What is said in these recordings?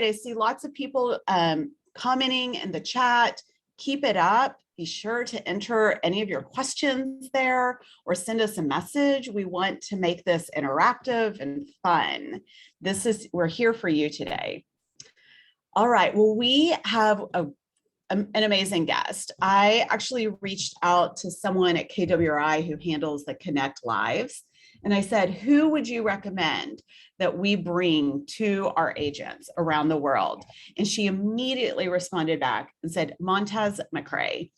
I see lots of people commenting in the chat. Keep it up. Be sure to enter any of your questions there or send us a message. We want to make this interactive and fun. We're here for you today. All right, well, we have an amazing guest. I actually reached out to someone at KWRI who handles the Connect Lives. And I said, who would you recommend that we bring to our agents around the world? And she immediately responded back and said, Montez McRae.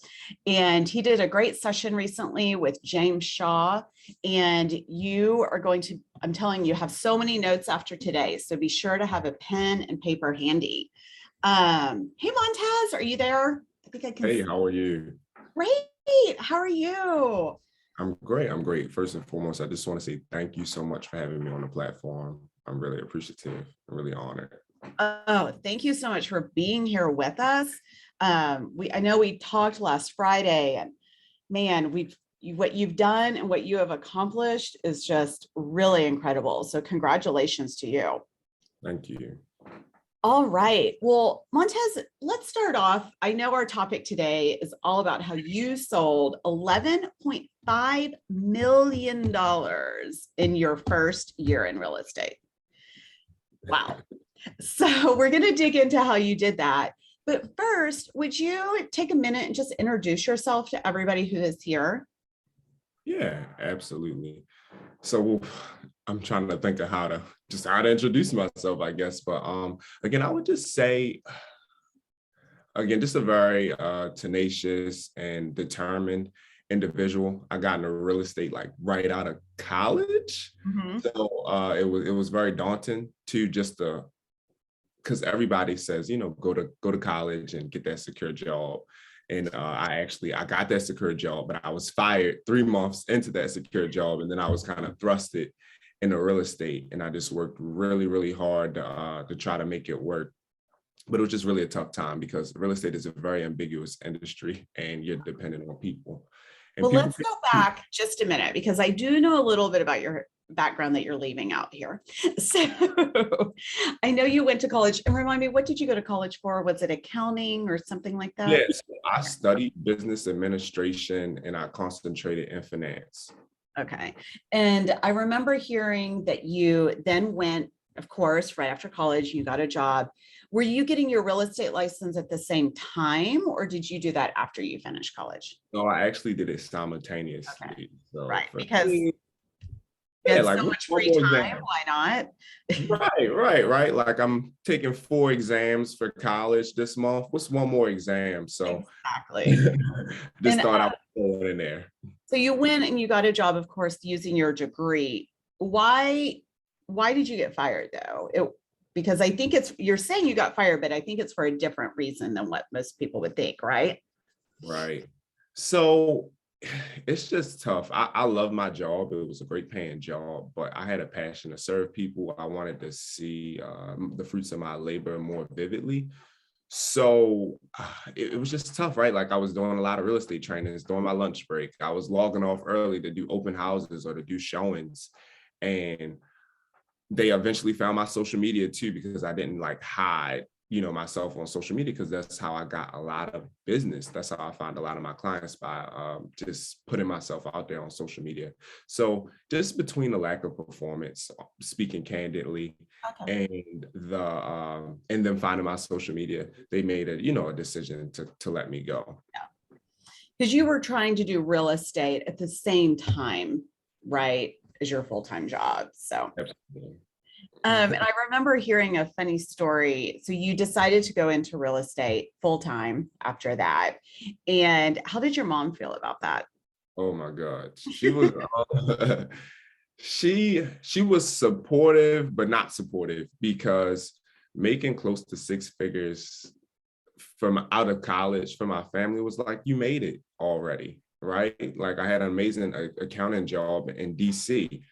And he did a great session recently with James Shaw. And you are going to, I'm telling you, have so many notes after today. So be sure to have a pen and paper handy. Hey, Montez, are you there? I think I can. Hey, how are you? Great. How are you? I'm great. I'm great. First and foremost, I just want to say thank you so much for having me on the platform. I'm really appreciative. I'm really honored. Oh, thank you so much for being here with us. I know we talked last Friday, and man, what you've done and what you have accomplished is just really incredible. So congratulations to you. Thank you. All right. Well, Montez, let's start off. I know our topic today is all about how you sold $11.5 million in your first year in real estate. Wow. So we're going to dig into how you did that. But first, would you take a minute and just introduce yourself to everybody who is here? Yeah, absolutely. So I'm trying to think of how to introduce myself, I guess. But again, I would just say, again, just a very tenacious and determined individual. I got into real estate like right out of college. Mm-hmm. So it was very daunting to just because everybody says, go to college and get that secure job. And I got that secure job, but I was fired 3 months into that secure job. And then I was kind of thrusted into real estate. And I just worked really, really hard to try to make it work. But it was just really a tough time because real estate is a very ambiguous industry and you're dependent on people. And well, let's go back just a minute because I do know a little bit about your background that you're leaving out here. So I know you went to college, and remind me, what did you go to college for? Was it accounting or something like that? Yes, I studied business administration and I concentrated in finance. Okay. And I remember hearing that you then went, of course, right after college, you got a job. Were you getting your real estate license at the same time, or did you do that after you finished college? No, I actually did it simultaneously. Okay. So right, because yeah, like so much free time, why not? Right. Like I'm taking 4 exams for college this month. What's one more exam? So exactly. just thought I was going in there. So you went and you got a job, of course, using your degree. Why did you get fired though? Because I think you're saying you got fired, but I think it's for a different reason than what most people would think, right? Right. So it's just tough. I love my job. It was a great paying job, but I had a passion to serve people. I wanted to see the fruits of my labor more vividly. So it was just tough, right? Like I was doing a lot of real estate trainings during my lunch break. I was logging off early to do open houses or to do showings. And they eventually found my social media too, because I didn't like hide, myself on social media, because that's how I got a lot of business. That's how I found a lot of my clients, by just putting myself out there on social media. So just between the lack of performance, speaking candidly, okay, and them finding my social media, they made a decision to let me go. Yeah. Because you were trying to do real estate at the same time, right, as your full-time job. So absolutely. And I remember hearing a funny story. So you decided to go into real estate full-time after that. And how did your mom feel about that? Oh my God. She was she was supportive, but not supportive, because making close to 6 figures from out of college for my family was like, you made it already, right? Like I had an amazing accounting job in DC.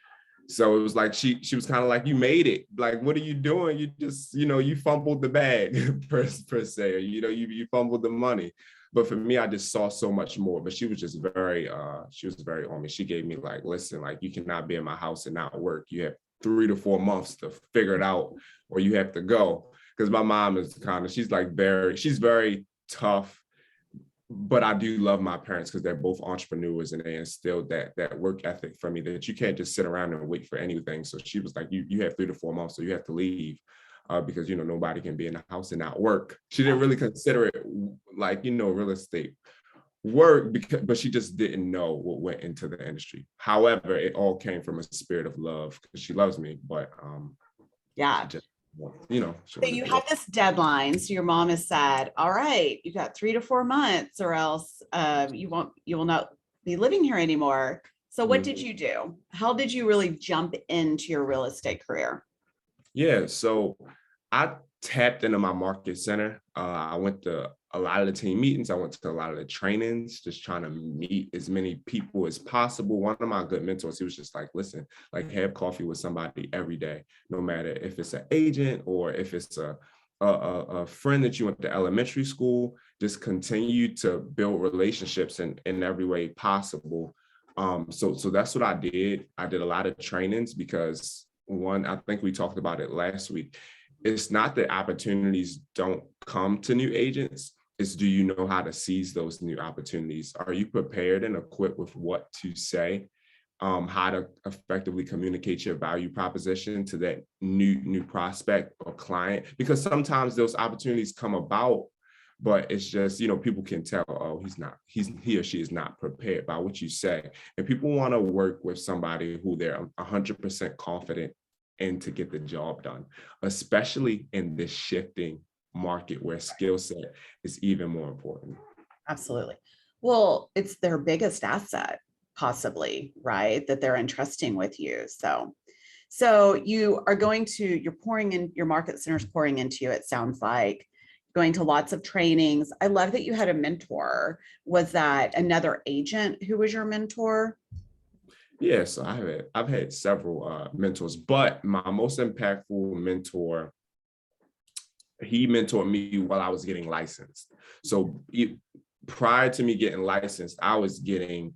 So it was like, she was kind of like, you made it. Like, what are you doing? You just, you fumbled the bag per se, you fumbled the money. But for me, I just saw so much more. But she was just very on me. She gave me like, listen, like you cannot be in my house and not work. You have 3 to 4 months to figure it out, or you have to go. because my mom is kind of, she's very tough, but I do love my parents because they're both entrepreneurs and they instilled that work ethic for me, that you can't just sit around and wait for anything. So she was like, you have 3 to 4 months, so you have to leave. Because nobody can be in the house and not work. She didn't really consider it like real estate work, but she just didn't know what went into the industry. However, it all came from a spirit of love because she loves me, but Yeah. she just, So you have this deadline. So your mom has said, all right, you got 3 to 4 months or else you will not be living here anymore. So what did you do? How did you really jump into your real estate career? Yeah, so I tapped into my market center. I went to a lot of the team meetings. I went to a lot of the trainings, just trying to meet as many people as possible. One of my good mentors, he was just like, listen, like have coffee with somebody every day, no matter if it's an agent or if it's a friend that you went to elementary school, just continue to build relationships in every way possible. So that's what I did. I did a lot of trainings because one, I think we talked about it last week. It's not that opportunities don't come to new agents. It's, do you know how to seize those new opportunities? Are you prepared and equipped with what to say, how to effectively communicate your value proposition to that new prospect or client? Because sometimes those opportunities come about, but it's just, people can tell, oh, he or she is not prepared by what you say. And people want to work with somebody who they're 100% confident in to get the job done, especially in this shifting market where skill set is even more important. Absolutely. Well, it's their biggest asset, possibly, right? That they're entrusting with you. So you're pouring in, your market center's pouring into you, it sounds like, going to lots of trainings. I love that you had a mentor. Was that another agent who was your mentor? Yeah, so I've had several mentors, but my most impactful mentor, he mentored me while I was getting licensed. So prior to me getting licensed, I was getting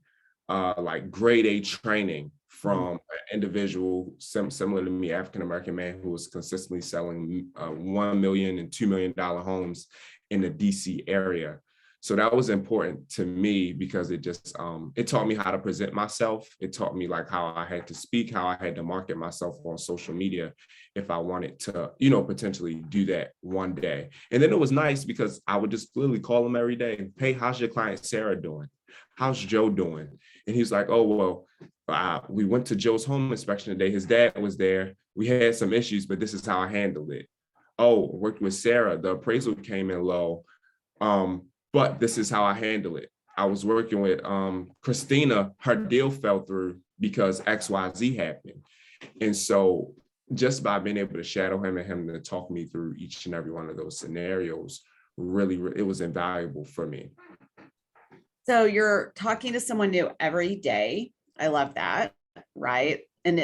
like grade A training from an individual similar to me, African American man who was consistently selling $1 million and $2 million homes in the DC area. So that was important to me because it just it taught me how to present myself. It taught me like how I had to speak, how I had to market myself on social media if I wanted to, potentially do that one day. And then it was nice because I would just literally call him every day. Hey, how's your client Sarah doing? How's Joe doing? And he's like, oh, well, we went to Joe's home inspection today. His dad was there. We had some issues, but this is how I handled it. Oh, worked with Sarah. The appraisal came in low. But this is how I handle it. I was working with Christina, her deal fell through because XYZ happened. And so just by being able to shadow him and him to talk me through each and every one of those scenarios, really, it was invaluable for me. So you're talking to someone new every day. I love that, right? And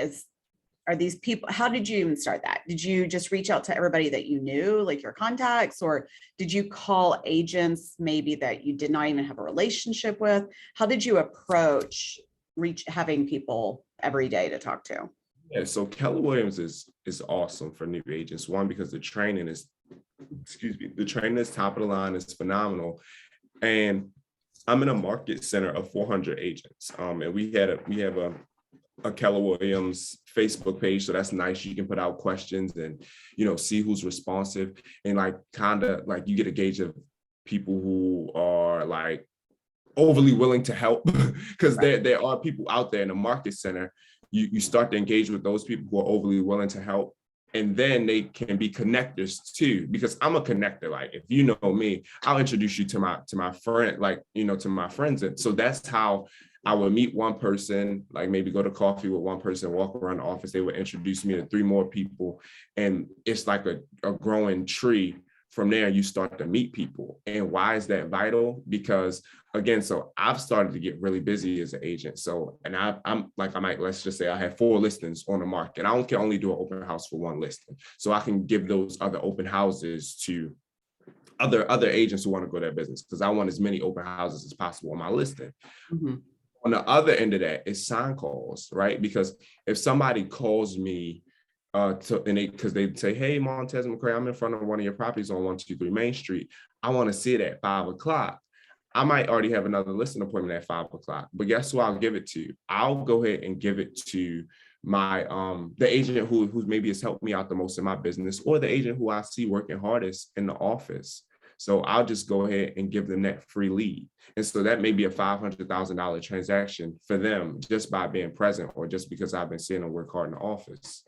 are these people, how did you even start that? Did you just reach out to everybody that you knew, like your contacts, or did you call agents maybe that you did not even have a relationship with? How did you approach having people every day to talk to? Yeah, so Keller Williams is awesome for new agents. One, because the training is top of the line, is phenomenal. And I'm in a market center of 400 agents. And we have a Keller Williams Facebook page. So that's nice. You can put out questions and, see who's responsive, and like kind of like you get a gauge of people who are like overly willing to help because there are people out there in the market center. You start to engage with those people who are overly willing to help. And then they can be connectors too, because I'm a connector. Like, if you know me, I'll introduce you to my friend, like, to my friends. And so that's how I would meet one person, like maybe go to coffee with one person, walk around the office. They would introduce me to 3 more people. And it's like a growing tree. From there, you start to meet people. And why is that vital? Because again, so I've started to get really busy as an agent. So, and let's just say I have 4 listings on the market. I can only do an open house for 1 listing. So I can give those other open houses to other agents who want to grow their business, because I want as many open houses as possible on my listing. Mm-hmm. On the other end of that is sign calls, right? Because if somebody calls me And because they'd say, hey, Montez McCray, I'm in front of one of your properties on 123 Main Street. I want to see it at 5 o'clock. I might already have another listing appointment at 5 o'clock, but guess who I'll give it to? I'll go ahead and give it to my the agent who maybe has helped me out the most in my business, or the agent who I see working hardest in the office. So I'll just go ahead and give them that free lead. And so that may be a $500,000 transaction for them just by being present, or just because I've been seeing them work hard in the office.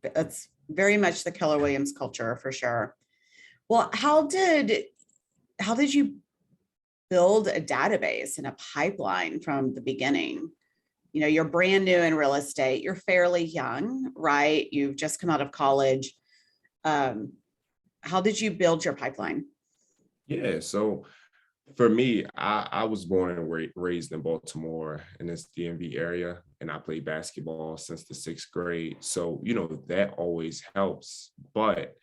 That's very much the Keller Williams culture for sure. Well, how did you build a database and a pipeline from the beginning? You know, you're brand new in real estate. You're fairly young, right? You've just come out of college. How did you build your pipeline? Yeah, so for me, I was born and raised in Baltimore in this DMV area, and I played basketball since the 6th grade. So, that always helps, but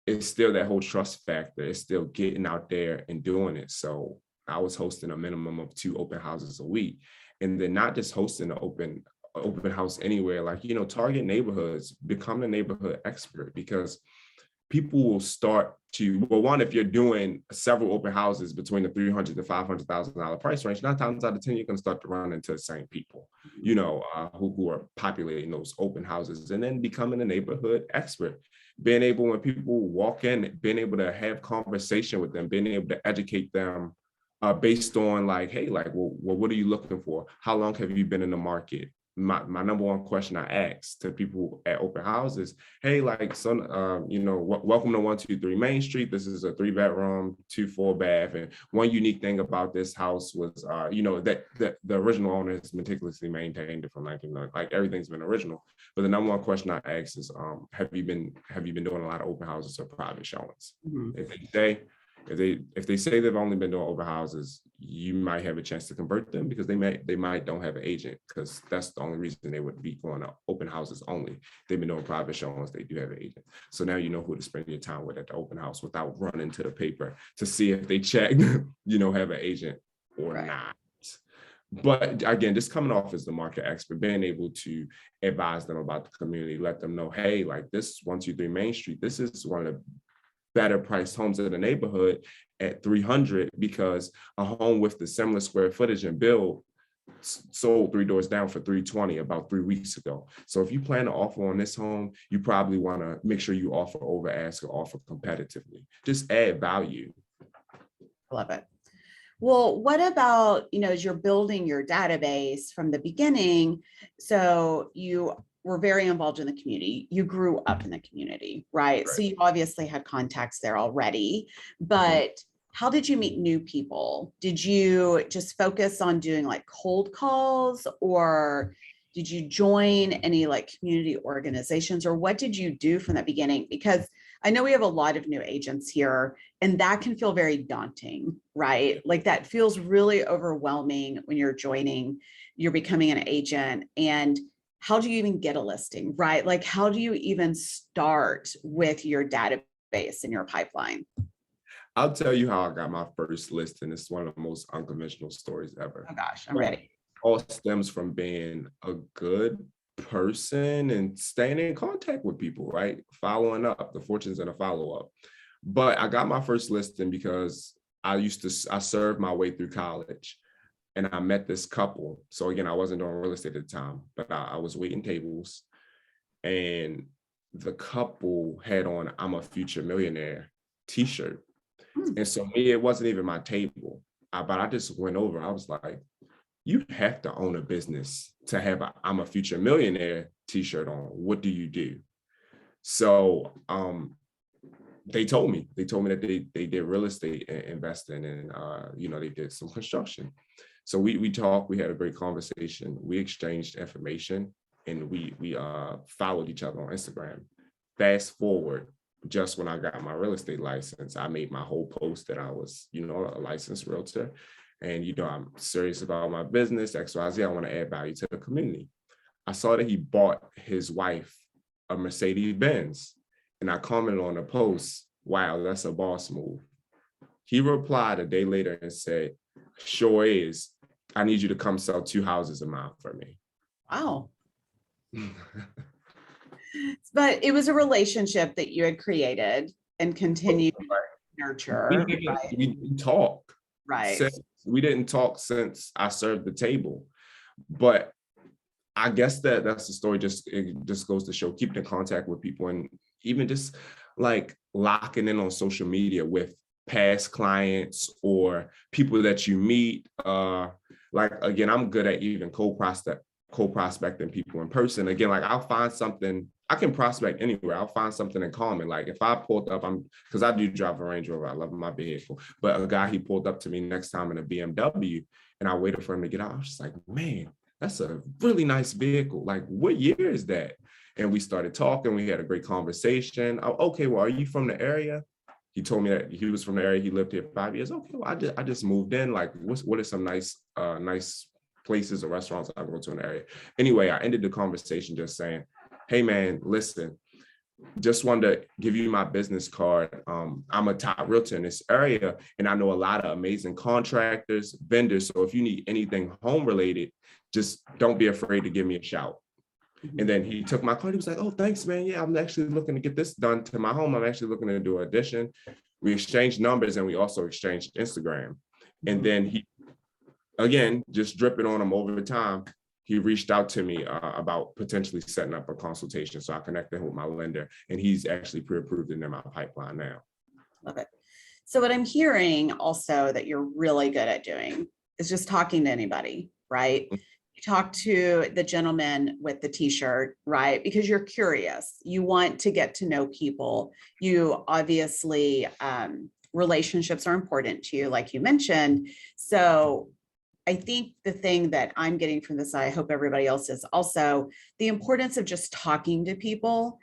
it's still that whole trust factor. It's still getting out there and doing it. So I was hosting a minimum of 2 open houses a week, and then not just hosting an open house anywhere, like, target neighborhoods, become the neighborhood expert, because people will start to, well, one, if you're doing several open houses between the $300,000 to $500,000 price range, 9 times out of 10, you're going to start to run into the same people, who are populating those open houses, and then becoming a neighborhood expert, being able, when people walk in, being able to have conversation with them, being able to educate them based on like, hey, like, well, what are you looking for? How long have you been in the market? My number one question I ask to people at open houses, hey, like, son, welcome to 123 Main Street. This is a 3-bedroom, 2 full-bath. And one unique thing about this house was, that the original owner has meticulously maintained it from 1990. Like, everything's been original. But the number one question I ask is, have you been doing a lot of open houses or private showings? Mm-hmm. If they say they've only been doing open houses, you might have a chance to convert them, because they might don't have an agent, because that's the only reason they would be going to open houses only. They've been doing private showings, they do have an agent. So now you know who to spend your time with at the open house without running to the paper to see if they check, have an agent or not. But again, just coming off as the market expert, being able to advise them about the community, let them know, hey, like, this 123 Main Street, this is one of the better priced homes in the neighborhood at 300, because a home with the similar square footage and build sold 3 doors down for 320 about 3 weeks ago. So if you plan to offer on this home, you probably want to make sure you offer over ask or offer competitively. Just add value. I love it. Well, what about, as you're building your database from the beginning, so you were very involved in the community, you grew up in the community, right? So you obviously had contacts there already, but how did you meet new people? Did you just focus on doing like cold calls, or did you join any like community organizations, or what did you do from the beginning? Because I know we have a lot of new agents here, and that can feel very daunting, right? Like, that feels really overwhelming when you're becoming an agent. And how do you even get a listing, right? Like, how do you even start with your database and your pipeline? I'll tell you how I got my first listing. It's one of the most unconventional stories ever. Oh gosh, I'm ready. All stems from being a good person and staying in contact with people, right? Following up, the fortunes and a follow-up. But I got my first listing because I served my way through college, and I met this couple. So again, I wasn't doing real estate at the time, but I was waiting tables, and the couple had on "I'm a Future Millionaire" t-shirt. And so it wasn't even my table, but I just went over. I was like, you have to own a business to have a "I'm a Future Millionaire" t-shirt on. What do you do? So they told me that they did real estate investing, and they did some construction. So we talked, we had a great conversation, we exchanged information, and we followed each other on Instagram. Fast forward, just when I got my real estate license, I made my whole post that I was, a licensed realtor. And, I'm serious about my business, XYZ. I want to add value to the community. I saw that he bought his wife a Mercedes Benz. And I commented on the post, wow, that's a boss move. He replied a day later and said, sure is. I need you to come sell 2 houses a mile for me. Wow. But it was a relationship that you had created and continued to nurture. We didn't talk Right. since I served the table. But I guess that's the story. It just goes to show keeping in contact with people, and even just like locking in on social media with past clients or people that you meet. Like again, I'm good at even co-prospecting people in person. Again, like I'll find something. I can prospect anywhere. I'll find something in common. Like if I pulled up, because I do drive a Range Rover. I love my vehicle. But a guy, he pulled up to me next time in a BMW, and I waited for him to get out. I was just like, man, that's a really nice vehicle. Like, what year is that? And we started talking. We had a great conversation. Oh, okay, well, are you from the area? He told me that he was from the area. He lived here 5 years. Okay, well, I just moved in. Like, what are some nice places or restaurants I go to in the area? Anyway, I ended the conversation just saying, hey, man, listen, just wanted to give you my business card. I'm a top realtor in this area, and I know a lot of amazing contractors, vendors. So if you need anything home related, just don't be afraid to give me a shout. And then he took my card. He was like, oh, thanks, man. Yeah, I'm actually looking to get this done to my home. I'm actually looking to do an addition. We exchanged numbers, and we also exchanged Instagram. And then he, again, just dripping on him over time, he reached out to me about potentially setting up a consultation. So I connected him with my lender, and he's actually pre-approved and in my pipeline now. Love it. So what I'm hearing also that you're really good at doing is just talking to anybody, right? You talk to the gentleman with the t-shirt, right? Because you're curious. You want to get to know people. You obviously, relationships are important to you, like you mentioned. So I think the thing that I'm getting from this, I hope everybody else is also, the importance of just talking to people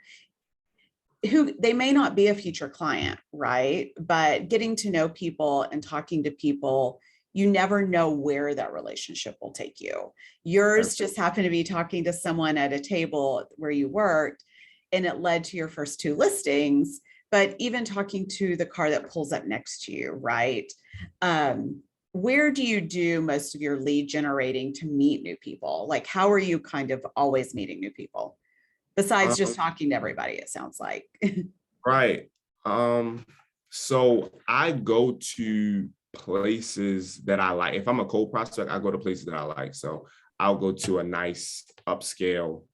who they may not be a future client, right? But getting to know people and talking to people, you never know where that relationship will take you. Yours just happened to be talking to someone at a table where you worked, and it led to your first 2 listings, but even talking to the car that pulls up next to you, right? Where do you do most of your lead generating to meet new people? Like, how are you kind of always meeting new people? Besides just talking to everybody, it sounds like. Right. So I go to places that I like. If I'm a cold prospect, I go to places that I like. So I'll go to a nice upscale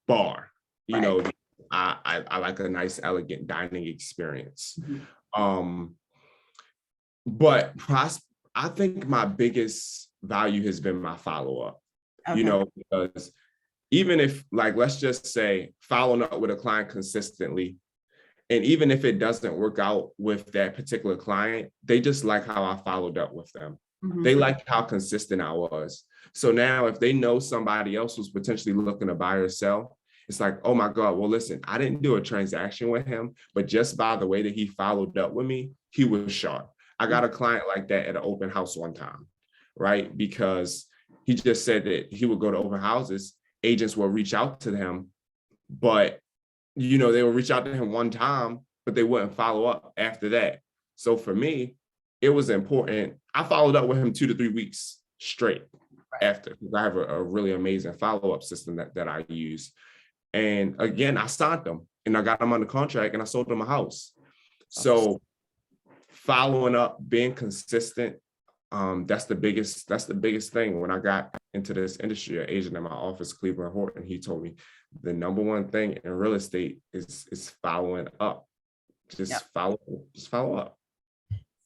bar. You know, I like a nice, elegant dining experience. But I think my biggest value has been my follow-up, you know, because even if, like, let's just say following up with a client consistently, and even if it doesn't work out with that particular client, they just like how I followed up with them. They like how consistent I was. So now if they know somebody else who's potentially looking to buy or sell, it's like, oh my God, well, listen, I didn't do a transaction with him, but just by the way that he followed up with me, he was sharp. I got a client like that at an open house one time, right? Because he just said that he would go to open houses, agents will reach out to him, but you know, they would reach out to him one time, but they wouldn't follow up after that. So for me, it was important. I followed up with him 2 to 3 weeks straight after, because I have a really amazing follow-up system that I use. And again, I signed them and I got them under contract and I sold them a house. So following up, being consistent, that's the biggest thing. When I got into this industry, an agent in my office, Cleveland Horton, he told me the number one thing in real estate is following up. Just follow up.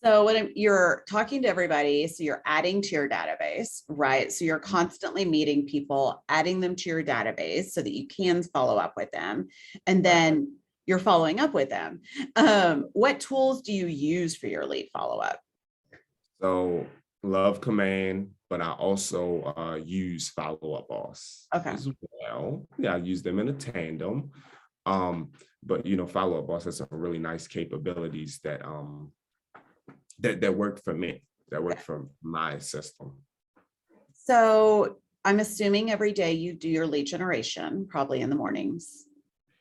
So you're talking to everybody, so you're adding to your database, right? So you're constantly meeting people, adding them to your database so that you can follow up with them. And then you're following up with them. What tools do you use for your lead follow-up? So Love Command, but I also use Follow Up Boss as well. Yeah, I use them in a tandem. But you know, Follow Up Boss has some really nice capabilities that that work for me, that work for my system. So I'm assuming every day you do your lead generation, probably in the mornings.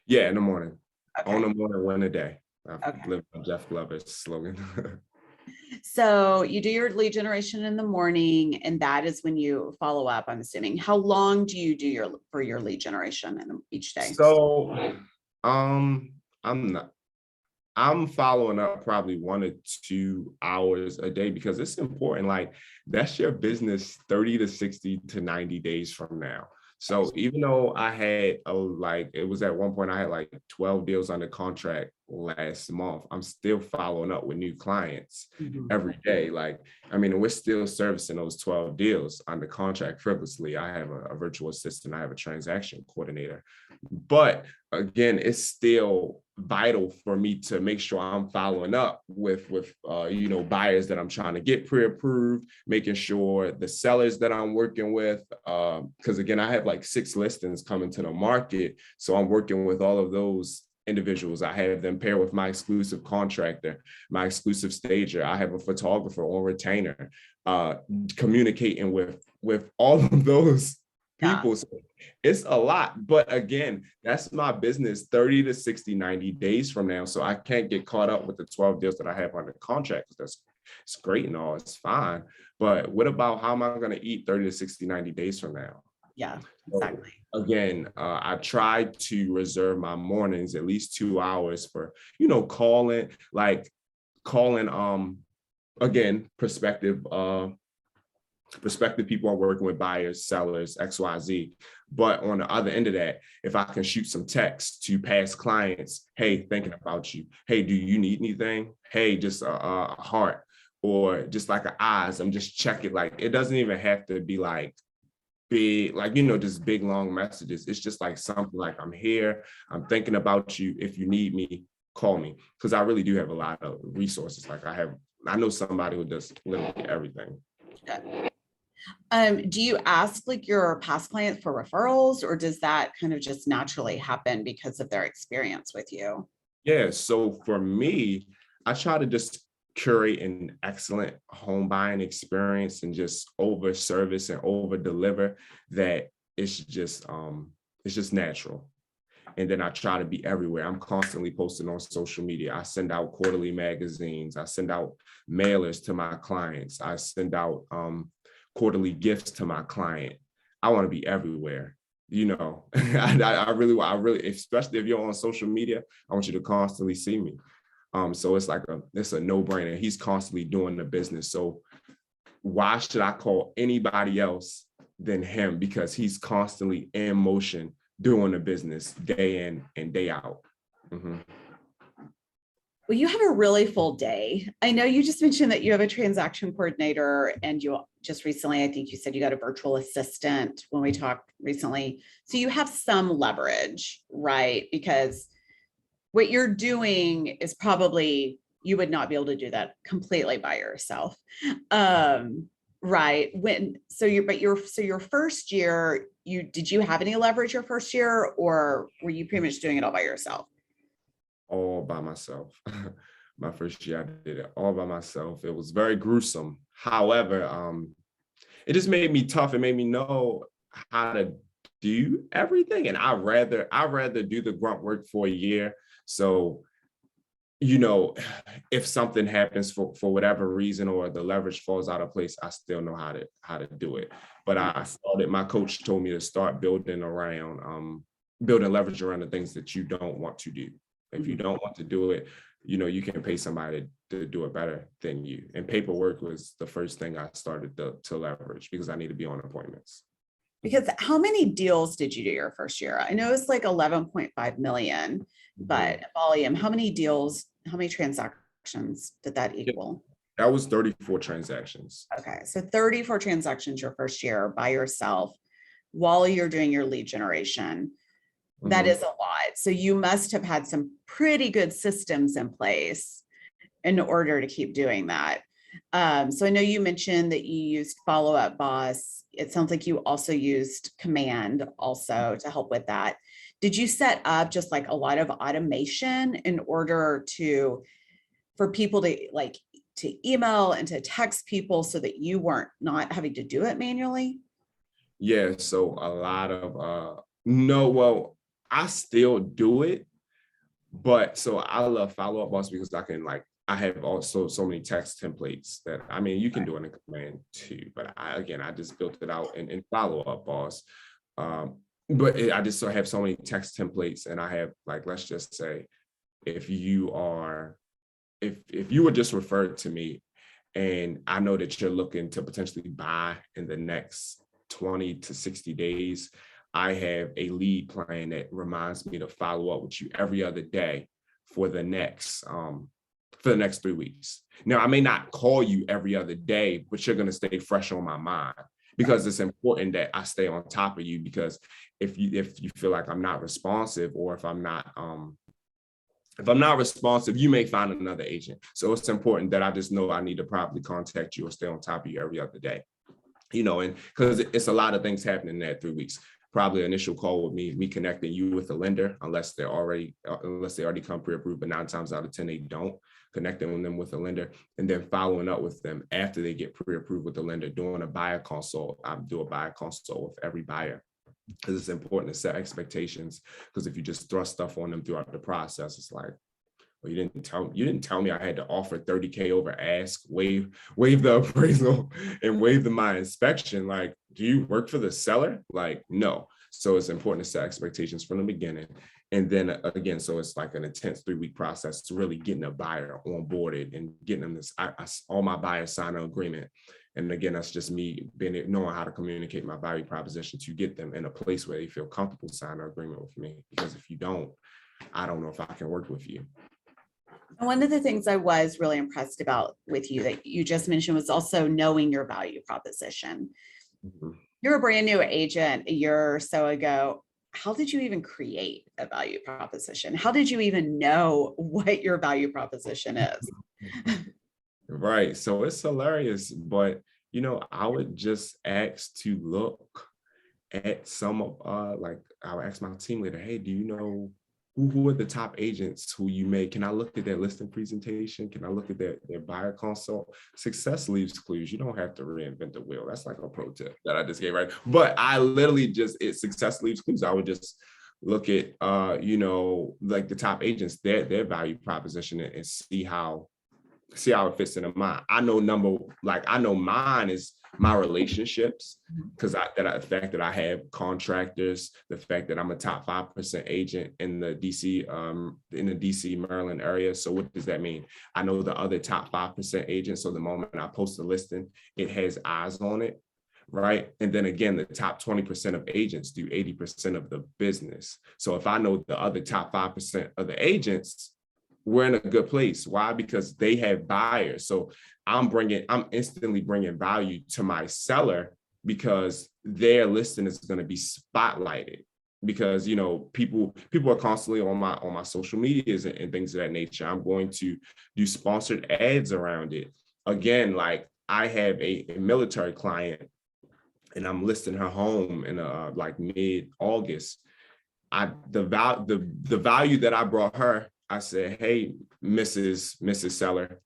Yeah, in the morning. On the morning, win a day. I've lived by Jeff Glover's slogan. So you do your lead generation in the morning, and that is when you follow up, I'm assuming. How long do you do for your lead generation in each day? So I'm not. I'm following up probably 1 to 2 hours a day because it's important. Like that's your business 30 to 60 to 90 days from now. So even though I had it was at one point I had like 12 deals under contract last month, I'm still following up with new clients Mhm. every day. Like, I mean, we're still servicing those 12 deals under contract frivolously. I have a virtual assistant, I have a transaction coordinator. But again, it's still vital for me to make sure I'm following up with buyers that I'm trying to get pre-approved, making sure the sellers that I'm working with, because again, I have like 6 listings coming to the market, so I'm working with all of those individuals. I have them pair with my exclusive contractor, my exclusive stager. I have a photographer on retainer, uh, communicating with all of those Yeah. people. So it's a lot, but again, that's my business 30 to 60, 90 days from now. So I can't get caught up with the 12 deals that I have under contract. That's it's great and all, it's fine. But what about how am I going to eat 30 to 60, 90 days from now? Yeah, So exactly. again, I try to reserve my mornings at least 2 hours for, calling again, prospective people are working with buyers, sellers, XYZ. But on the other end of that, if I can shoot some text to past clients, hey, thinking about you. Hey, do you need anything? Hey, just a heart or just like a eyes. I'm just checking. Like it doesn't even have to be like big, like, just big, long messages. It's just like something like I'm here. I'm thinking about you. If you need me, call me. Because I really do have a lot of resources. I know somebody who does literally everything. Good. Do you ask like your past clients for referrals, or does that kind of just naturally happen because of their experience with you? Yeah, so for me, I try to just curate an excellent home buying experience and just over service and over deliver that it's just natural. And then I try to be everywhere. I'm constantly posting on social media. I send out quarterly magazines. I send out mailers to my clients. I send out quarterly gifts to my client. I want to be everywhere. I really, especially if you're on social media, I want you to constantly see me. So it's a no-brainer. He's constantly doing the business. So why should I call anybody else than him? Because he's constantly in motion doing the business day in and day out. Mm-hmm. Well, you have a really full day. I know you just mentioned that you have a transaction coordinator and you just recently, I think you said you got a virtual assistant when we talked recently. So you have some leverage, right? Because what you're doing is probably, you would not be able to do that completely by yourself. Right. So your first year, did you have any leverage your first year, or were you pretty much doing it all by yourself? All by myself. My first year, I did it all by myself. It was very gruesome. However, it just made me tough. It made me know how to do everything. And I rather do the grunt work for a year. So, if something happens for whatever reason or the leverage falls out of place, I still know how to do it. But my coach told me to start building leverage around the things that you don't want to do. If you don't want to do it, you can pay somebody to do it better than you. And paperwork was the first thing I started to leverage because I need to be on appointments. Because how many deals did you do your first year? I know it's like 11.5 million, Mhm. but volume, how many deals, how many transactions did that Yeah, equal? that was 34 transactions. Okay, so 34 transactions your first year by yourself while you're doing your lead generation. That Mhm. is a lot. So you must have had some pretty good systems in place in order to keep doing that. So I know you mentioned that you used Follow Up Boss. It sounds like you also used Command also to help with that. Did you set up just like a lot of automation in order for people to email and to text people so that you weren't not having to do it manually? Yeah, so a lot of no, well, I still do it, but so I love Follow Up Boss because I have also so many text templates that I mean you can do it in Command too, but I just built it out in Follow Up Boss. I just so have so many text templates, and I have, like, let's just say, if you are, if you were just referred to me, and I know that you're looking to potentially buy in the next 20 to 60 days, I have a lead plan that reminds me to follow up with you every other day for the next 3 weeks. Now, I may not call you every other day, but you're going to stay fresh on my mind, because it's important that I stay on top of you. Because if you feel like I'm not responsive, or if I'm not responsive, you may find another agent. So it's important that I just know I need to probably contact you or stay on top of you every other day. And because it's a lot of things happening in that 3 weeks. Probably initial call with me connecting you with the lender, unless they already come pre-approved, but 9 times out of 10 they don't. Connecting them with the lender, and then following up with them after they get pre-approved with the lender, doing a buyer consult. I do a buyer consult with every buyer, because it's important to set expectations. Because if you just thrust stuff on them throughout the process, it's like, well, you didn't tell me I had to offer 30K over ask, waive the appraisal, and waive my inspection. Like, do you work for the seller? Like, no. So it's important to set expectations from the beginning. And then again, so it's like an intense 3-week process to really getting a buyer onboarded and getting them all my buyers sign an agreement. And again, that's just me knowing how to communicate my value proposition to get them in a place where they feel comfortable signing an agreement with me. Because if you don't, I don't know if I can work with you. And one of the things I was really impressed about with you that you just mentioned was also knowing your value proposition. Mm-hmm. You're a brand new agent a year or so ago. How did you even create a value proposition? How did you even know what your value proposition is? Right. So it's hilarious, but I would just ask to look at some of like, I would ask my team leader, hey, do you know who are the top agents who you make? Can I look at their listing presentation? Can I look at their buyer consult? Success leaves clues. You don't have to reinvent the wheel. That's like a pro tip that I just gave, right? But I literally success leaves clues. I would just look at like the top agents, their value proposition, and see how it fits into mine. I know mine is my relationships, because the fact that I have contractors, the fact that I'm a top 5% agent in the DC, Maryland area. So what does that mean? I know the other top 5% agents. So the moment I post a listing, it has eyes on it. Right. And then again, the top 20% of agents do 80% of the business. So if I know the other top 5% of the agents, we're in a good place. Why? Because they have buyers. So I'm instantly bringing value to my seller, because their listing is going to be spotlighted. Because people are constantly on my social medias and things of that nature. I'm going to do sponsored ads around it. Again, like, I have a military client, and I'm listing her home in like mid-August. The value that I brought her, I said, hey, Mrs. Seller,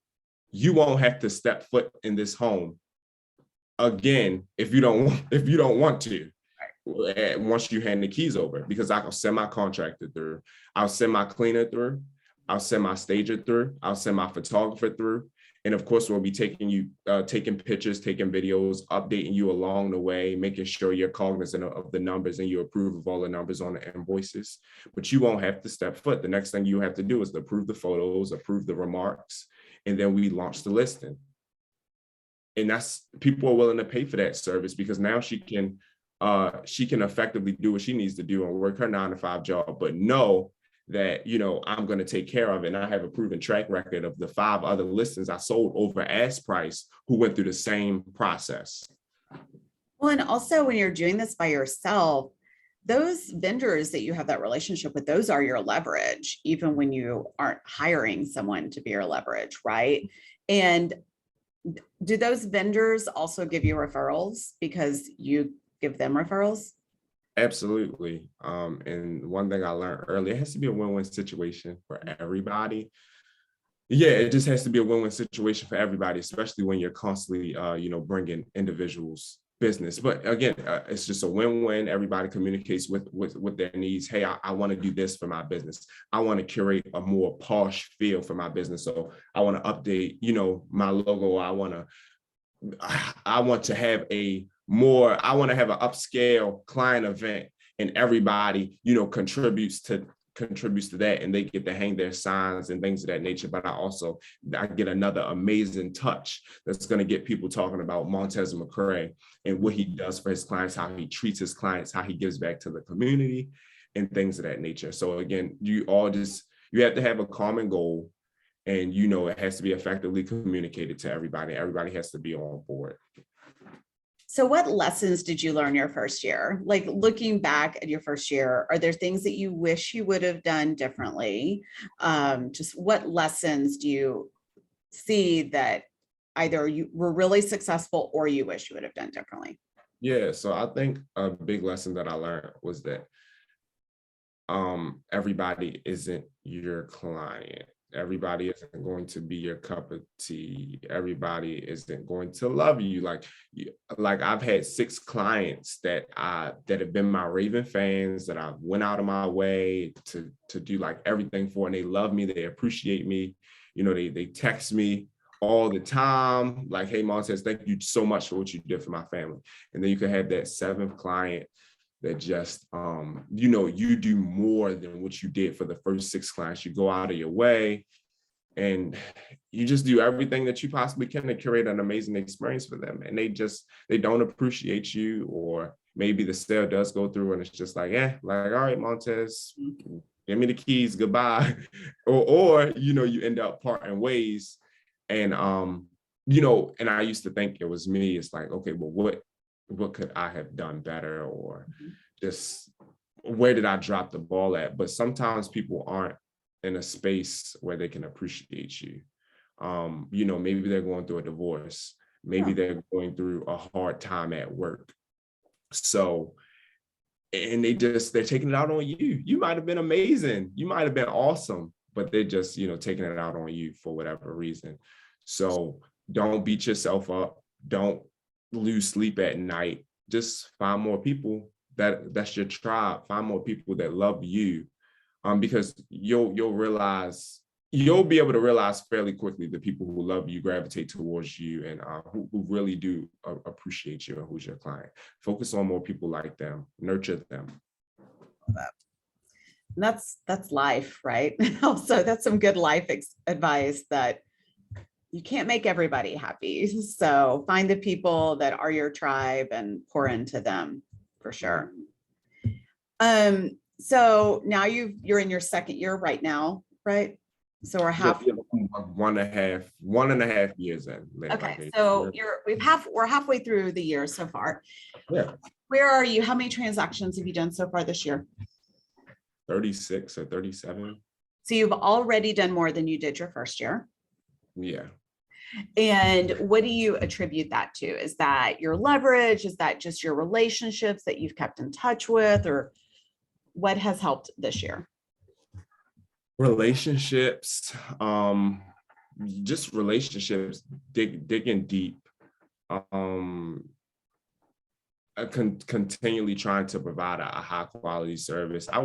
you won't have to step foot in this home again if you don't want to. Once you hand the keys over, because I'll send my contractor through, I'll send my cleaner through, I'll send my stager through, I'll send my photographer through. And of course, we'll be taking pictures, taking videos, updating you along the way, making sure you're cognizant of the numbers and you approve of all the numbers on the invoices. But you won't have to step foot. The next thing you have to do is to approve the photos, approve the remarks, and then we launch the listing. And people are willing to pay for that service, because now she can effectively do what she needs to do and work her 9-to-5 job, but know that, I'm going to take care of it. And I have a proven track record of the 5 other listings I sold over ask price who went through the same process. Well, and also when you're doing this by yourself, those vendors that you have that relationship with, those are your leverage, even when you aren't hiring someone to be your leverage, right? And do those vendors also give you referrals because you give them referrals? Absolutely. And one thing I learned early, it has to be a win-win situation for everybody. Yeah, it just has to be a win-win situation for everybody, especially when you're constantly, bringing individuals business. But again, it's just a win-win. Everybody communicates with their needs. Hey, I want to do this for my business. I want to curate a more posh feel for my business. So I want to update, my logo. I want to have an upscale client event. and everybody, contributes to that, and they get to hang their signs and things of that nature. But I get another amazing touch that's going to get people talking about Montez McCray and what he does for his clients, how he treats his clients, how he gives back to the community, and things of that nature. So again, you have to have a common goal, and it has to be effectively communicated to everybody. Everybody has to be on board. So what lessons did you learn your first year? Like, looking back at your first year, are there things that you wish you would have done differently? Just what lessons do you see that either you were really successful or you wish you would have done differently? Yeah, so I think a big lesson that I learned was that everybody isn't your client. Everybody isn't going to be your cup of tea. Everybody isn't going to love you. Like I've had 6 clients that have been my Raven fans, that I went out of my way to do like everything for, and they love me. They appreciate me. They text me all the time, like, "Hey, Montez, thank you so much for what you did for my family." And then you could have that 7th client that just, you do more than what you did for the first 6 clients. You go out of your way and you just do everything that you possibly can to curate an amazing experience for them. And they don't appreciate you, or maybe the sale does go through and it's just like, all right, Montez, give me the keys, goodbye. or you end up parting ways. And, and I used to think it was me. It's like, okay, well, what could I have done better, or just where did I drop the ball at? But sometimes people aren't in a space where they can appreciate you. Maybe they're going through a divorce. Maybe they're going through a hard time at work. So, and they're taking it out on you. You might have been amazing. You might have been awesome, but they're just, taking it out on you for whatever reason. So don't beat yourself up. Don't lose sleep at night. Just find more people that's your tribe. Find more people that love you, because you'll be able to realize fairly quickly the people who love you, gravitate towards you, and who really do appreciate you, and who's your client. Focus on more people like them. Nurture them. That's life, right? Also, that's some good life advice, that you can't make everybody happy. So find the people that are your tribe and pour into them, for sure. So now you're in your 2nd year right now, right? So we're one and a half years in. Okay, so we're halfway through the year so far. Yeah. Where are you? How many transactions have you done so far this year? 36 or 37. So you've already done more than you did your first year. Yeah. And what do you attribute that to? Is that your leverage? Is that just your relationships that you've kept in touch with, or what has helped this year? Relationships, just relationships, digging deep, continually trying to provide a high quality service. I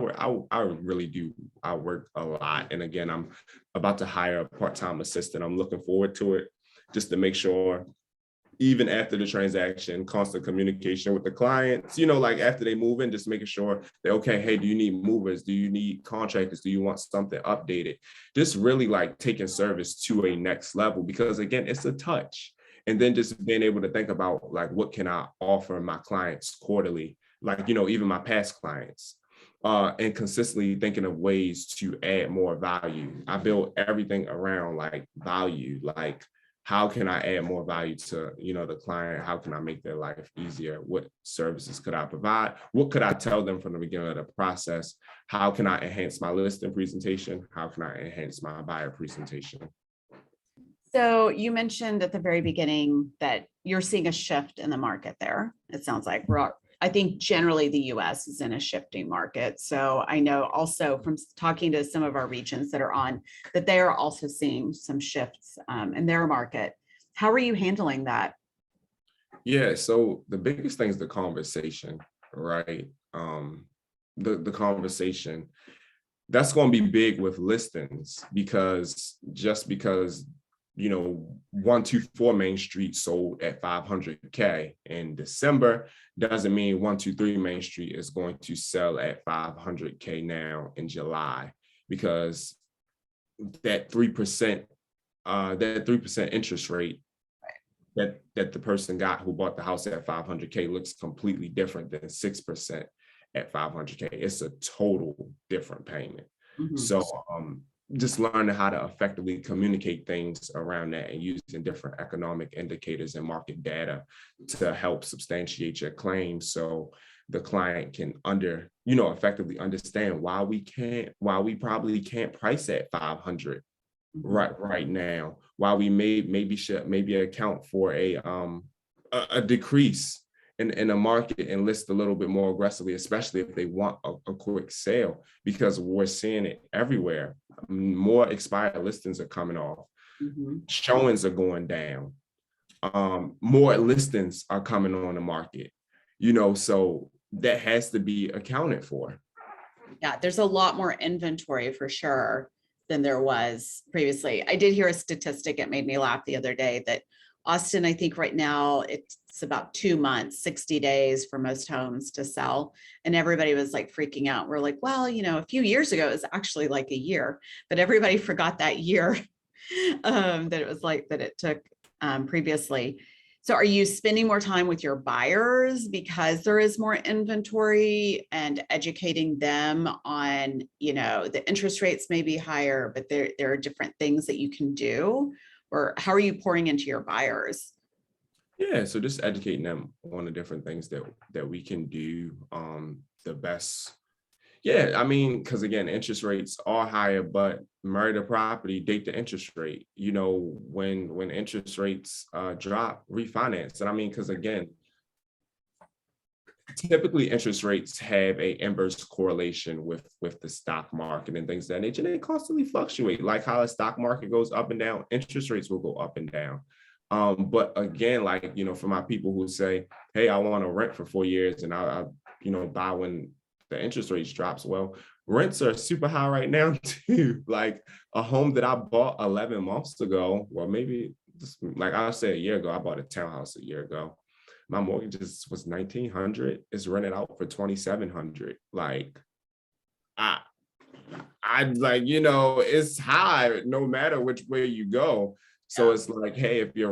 really do. I work a lot. And again, I'm about to hire a part-time assistant. I'm looking forward to it, just to make sure, even after the transaction, constant communication with the clients, like after they move in, just making sure they're okay. Hey, do you need movers? Do you need contractors? Do you want something updated? Just really like taking service to a next level, because again, it's a touch. And then just being able to think about, like, what can I offer my clients quarterly? Like, even my past clients, and consistently thinking of ways to add more value. I build everything around like value, like, how can I add more value to, the client? How can I make their life easier? What services could I provide? What could I tell them from the beginning of the process? How can I enhance my listing presentation? How can I enhance my buyer presentation? So you mentioned at the very beginning that you're seeing a shift in the market there. It sounds like I think generally the US is in a shifting market. So I know also from talking to some of our regions that are on, that they are also seeing some shifts in their market. How are you handling that? Yeah, so the biggest thing is the conversation, right? The conversation, that's going to be big with listings, because just because 124 Main Street sold at 500K in December doesn't mean 123 Main Street is going to sell at 500K now in July, because that 3% interest rate that the person got who bought the house at 500K looks completely different than 6% at 500K. It's a total different payment. Mhm. So just learning how to effectively communicate things around that and using different economic indicators and market data to help substantiate your claim, so the client can effectively understand why we probably can't price at 500 right now, why we maybe account for a decrease in the market and list a little bit more aggressively, especially if they want a quick sale, because we're seeing it everywhere. More expired listings are coming off. Showings are going down. More listings are coming on the market, so that has to be accounted for. Yeah, there's a lot more inventory for sure than there was previously. I did hear a statistic, it made me laugh the other day, that Austin, I think right now it's about 2 months, 60 days for most homes to sell. And everybody was like freaking out. We're like, well, a few years ago, it was actually like a year, but everybody forgot that year that it was like that it took previously. So are you spending more time with your buyers because there is more inventory, and educating them on, the interest rates may be higher, but there are different things that you can do? Or how are you pouring into your buyers? Yeah, so just educating them on the different things that we can do the best. Yeah, I mean, because again, interest rates are higher, but marry the property, date the interest rate. When interest rates drop, refinance. And I mean, because again, typically interest rates have a inverse correlation with the stock market and things of that nature. They constantly fluctuate. Like how the stock market goes up and down, interest rates will go up and down. But again, for my people who say, hey, I want to rent for 4 years and I buy when the interest rates drops. Well, rents are super high right now too. Like a home that I bought 11 months ago, well, maybe like I said a year ago, I bought a townhouse a year ago. My mortgage was $1,900. It's rented out for $2,700. Like I like, it's high no matter which way you go. So it's like, hey, if your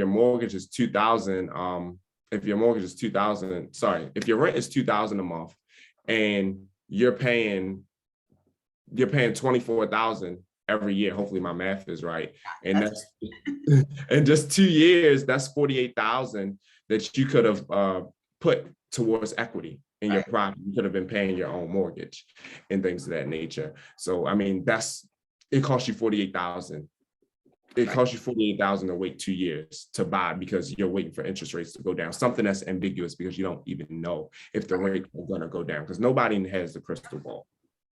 mortgage is $2,000, if your rent is $2,000 a month, and you're paying $24,000 every year. Hopefully my math is right. And that's in just 2 years, that's $48,000 that you could have put towards equity in your property. You could have been paying your own mortgage and things of that nature. So I mean, it costs you $48,000. It costs you $48,000 to wait 2 years to buy because you're waiting for interest rates to go down. Something that's ambiguous because you don't even know if the rate is going to go down, because nobody has the crystal ball.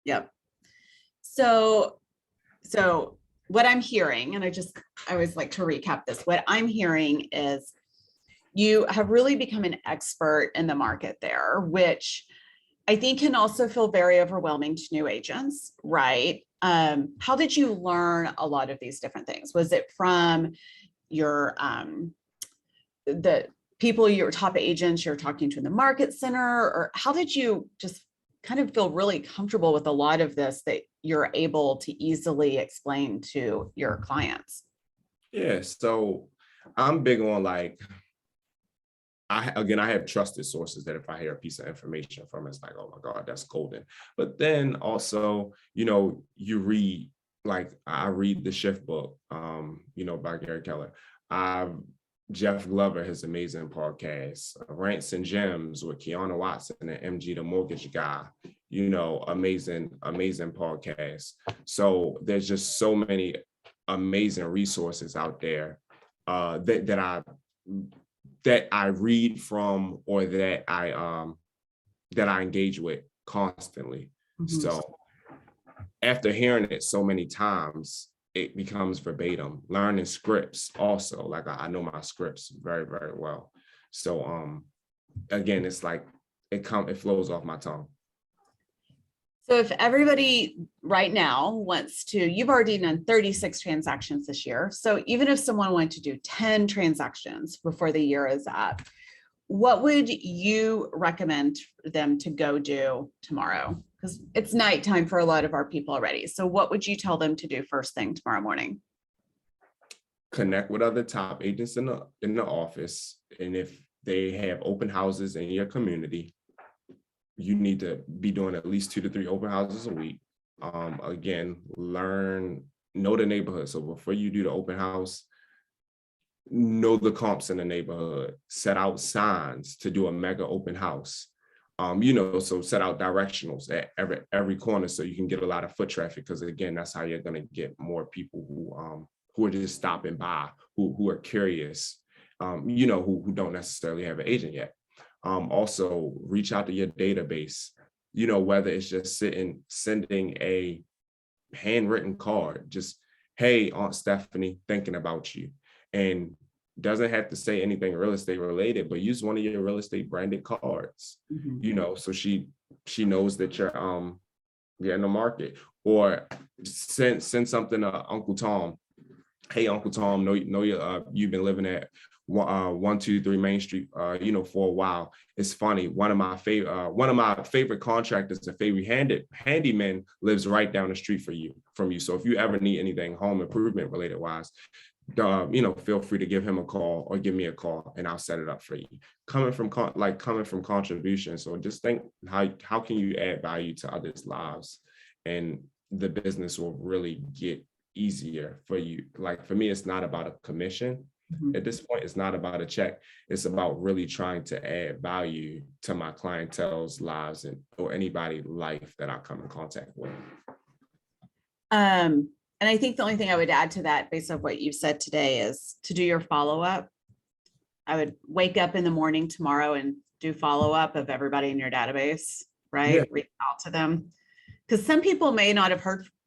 Yep. So what I'm hearing, and I always like to recap this, what I'm hearing is you have really become an expert in the market there, which I think can also feel very overwhelming to new agents, right? How did you learn a lot of these different things? Was it from your the people, your top agents you're talking to in the market center, or how did you just kind of feel really comfortable with a lot of this that you're able to easily explain to your clients? Yeah, so I'm big on I have trusted sources that if I hear a piece of information from, it's like, oh my God, that's golden. But then also, you read, I read the Shift book, by Gary Keller. Jeff Glover, his amazing podcast, Rants and Gems with Kiana Watson and MG, the mortgage guy, amazing podcast. So there's just so many amazing resources out there that I read from, or that I engage with constantly. So after hearing it so many times, it becomes verbatim. Learning scripts also, like I know my scripts very, very well. So again, it's like it flows off my tongue. So if everybody right now wants to, you've already done 36 transactions this year. So even if someone wanted to do 10 transactions before the year is up, what would you recommend them to go do tomorrow? Because it's nighttime for a lot of our people already. So what would you tell them to do first thing tomorrow morning? Connect with other top agents in the office. And if they have open houses in your community, you need to be doing at least 2 to 3 open houses a week. Again, know the neighborhood. So before you do the open house, know the comps in the neighborhood, set out signs to do a mega open house. So set out directionals at every corner so you can get a lot of foot traffic. Because again, that's how you're going to get more people who are just stopping by, who are curious, who don't necessarily have an agent yet. Also, reach out to your database, whether it's just sending a handwritten card, just, hey, Aunt Stephanie, thinking about you. And doesn't have to say anything real estate related, but use one of your real estate branded cards, so she knows that you're in the market. Or send something to Uncle Tom. Hey, Uncle Tom, you've been living at 123 Main Street, for a while. It's funny. One of my favorite contractors, a favorite handyman, lives right down the street from you. So if you ever need anything home improvement related wise, feel free to give him a call or give me a call, and I'll set it up for you. Coming from contribution. So just think, how can you add value to others' lives, and the business will really get easier for you. Like for me, it's not about a commission. At this point, it's not about a check. It's about really trying to add value to my clientele's lives or anybody's life that I come in contact with. And I think the only thing I would add to that, based on what you've said today, is to do your follow-up. I would wake up in the morning tomorrow and do follow-up of everybody in your database, right? Yeah. Reach out to them. Because some people may not have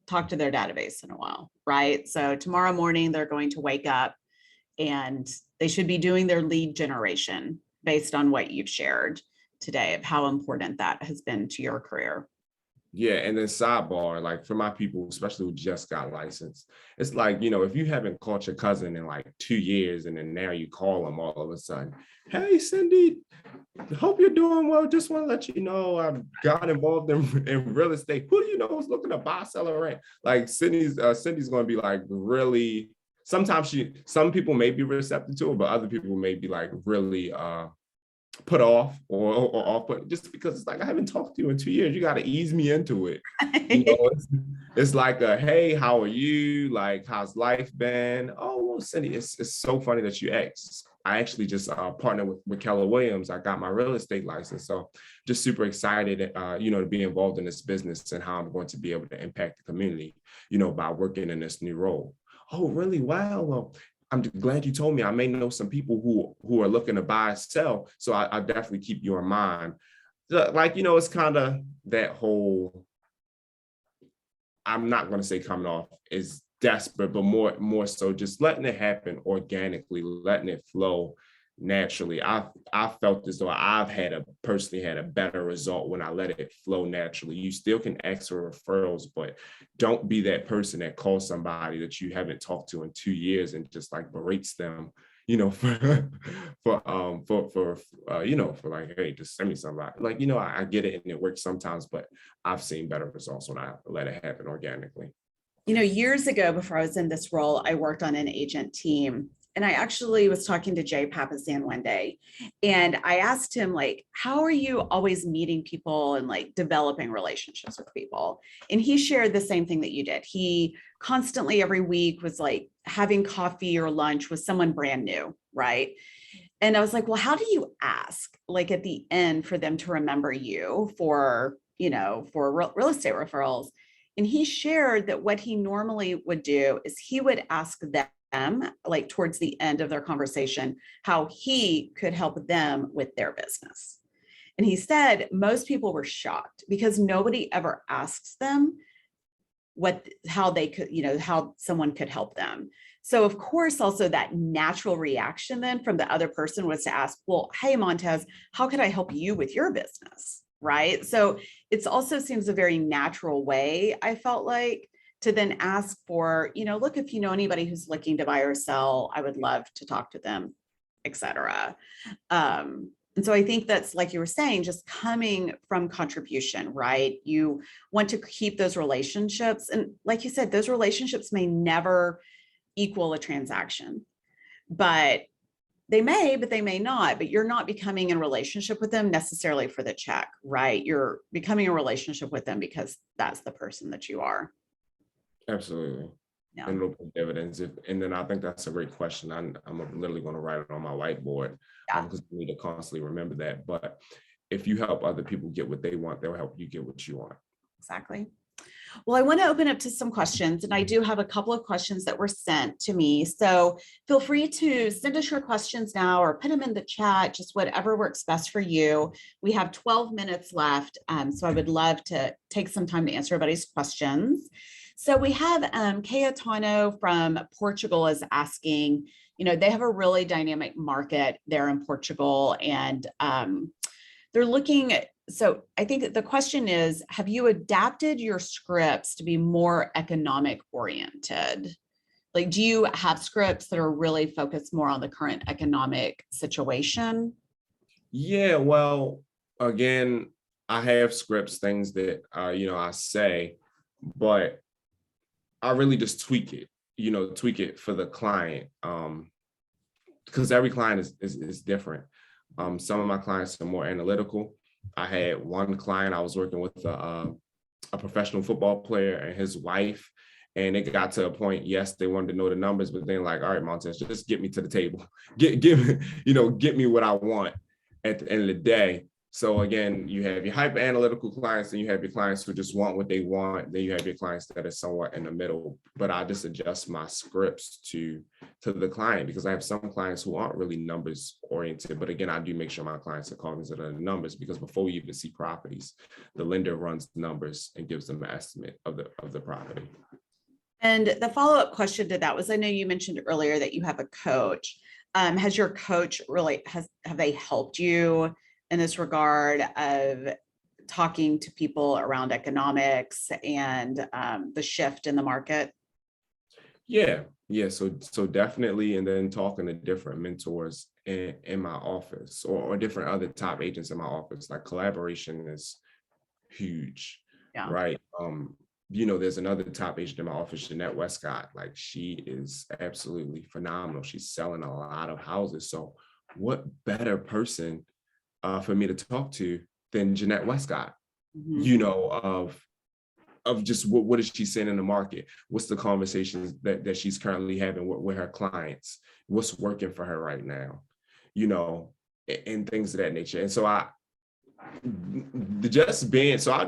talked to their database in a while, right? So tomorrow morning, they're going to wake up and they should be doing their lead generation based on what you've shared today of how important that has been to your career. Yeah, and then sidebar, like for my people, especially who just got licensed, it's like, if you haven't called your cousin in like 2 years and then now you call them all of a sudden, hey, Cindy, hope you're doing well. Just want to let you know I got involved in real estate. Who do you know is looking to buy, sell, or rent? Like Cindy's going to be like really, sometimes some people may be receptive to it, but other people may be like really put off or off, but just because it's like, I haven't talked to you in 2 years, you got to ease me into it. It's like hey, how are you? Like, how's life been? Oh, well, Cindy, it's so funny that you asked. I actually just partnered with Keller Williams. I got my real estate license. So just super excited, to be involved in this business and how I'm going to be able to impact the community, by working in this new role. Oh, really? Wow. Well, I'm glad you told me. I may know some people who are looking to buy, sell. So I definitely keep you in mind. It's kind of that whole, I'm not going to say coming off as desperate, but more so just letting it happen organically, letting it flow naturally. I felt as though I've personally had a better result when I let it flow naturally. You still can ask for referrals, but don't be that person that calls somebody that you haven't talked to in 2 years and just like berates them, for like, hey, just send me somebody. Like, I get it and it works sometimes, but I've seen better results when I let it happen organically. Years ago, before I was in this role, I worked on an agent team. And I actually was talking to Jay Papasan one day, and I asked him, like, how are you always meeting people and like developing relationships with people? And he shared the same thing that you did. He constantly every week was like having coffee or lunch with someone brand new, right? And I was like, well, how do you ask like at the end for them to remember you for real estate referrals? And he shared that what he normally would do is he would ask them, like towards the end of their conversation, how he could help them with their business. And he said most people were shocked because nobody ever asks them how they could, how someone could help them. So of course, also that natural reaction then from the other person was to ask, well, hey, Montez, how could I help you with your business? right? So it's also seems a very natural way, I felt like, to then ask for, look, if you know anybody who's looking to buy or sell, I would love to talk to them, etc. And so I think that's, like you were saying, just coming from contribution, right? You want to keep those relationships. And like you said, those relationships may never equal a transaction, but they may not, but you're not becoming in relationship with them necessarily for the check, right? You're becoming a relationship with them because that's the person that you are. Absolutely. Yeah. And it'll pay dividends. And then I think that's a great question. I'm literally going to write it on my whiteboard because we need to constantly remember that. But if you help other people get what they want, they'll help you get what you want. Exactly. Well, I want to open up to some questions, and I do have a couple of questions that were sent to me. So feel free to send us your questions now or put them in the chat, just whatever works best for you. We have 12 minutes left, so I would love to take some time to answer everybody's questions. So we have Cayetano from Portugal is asking, they have a really dynamic market there in Portugal, and they're looking at, so I think the question is, have you adapted your scripts to be more economic oriented? Like, do you have scripts that are really focused more on the current economic situation? Yeah, well, again, I have scripts, things that, I say, but I really just tweak it for the client. Because every client is different. Some of my clients are more analytical. I had one client, I was working with a professional football player and his wife, and it got to a point, yes, they wanted to know the numbers, but then like, all right, Montez, just get me to the table. Get me what I want at the end of the day. So again, you have your hyper analytical clients and you have your clients who just want what they want. Then you have your clients that are somewhat in the middle, but I just adjust my scripts to the client because I have some clients who aren't really numbers oriented. But again, I do make sure my clients are cognizant of the numbers because before we even see properties, the lender runs numbers and gives them an estimate of the property. And the follow-up question to that was, I know you mentioned earlier that you have a coach. Has your coach have they helped you in this regard of talking to people around economics and the shift in the market? Yeah. So definitely, and then talking to different mentors in my office or different other top agents in my office, like collaboration is huge, right? There's another top agent in my office, Jeanette Westcott. Like she is absolutely phenomenal. She's selling a lot of houses. So what better person for me to talk to than Jeanette Westcott, of just what is she saying in the market? What's the conversations that she's currently having with her clients? What's working for her right now? And things of that nature. And so I'll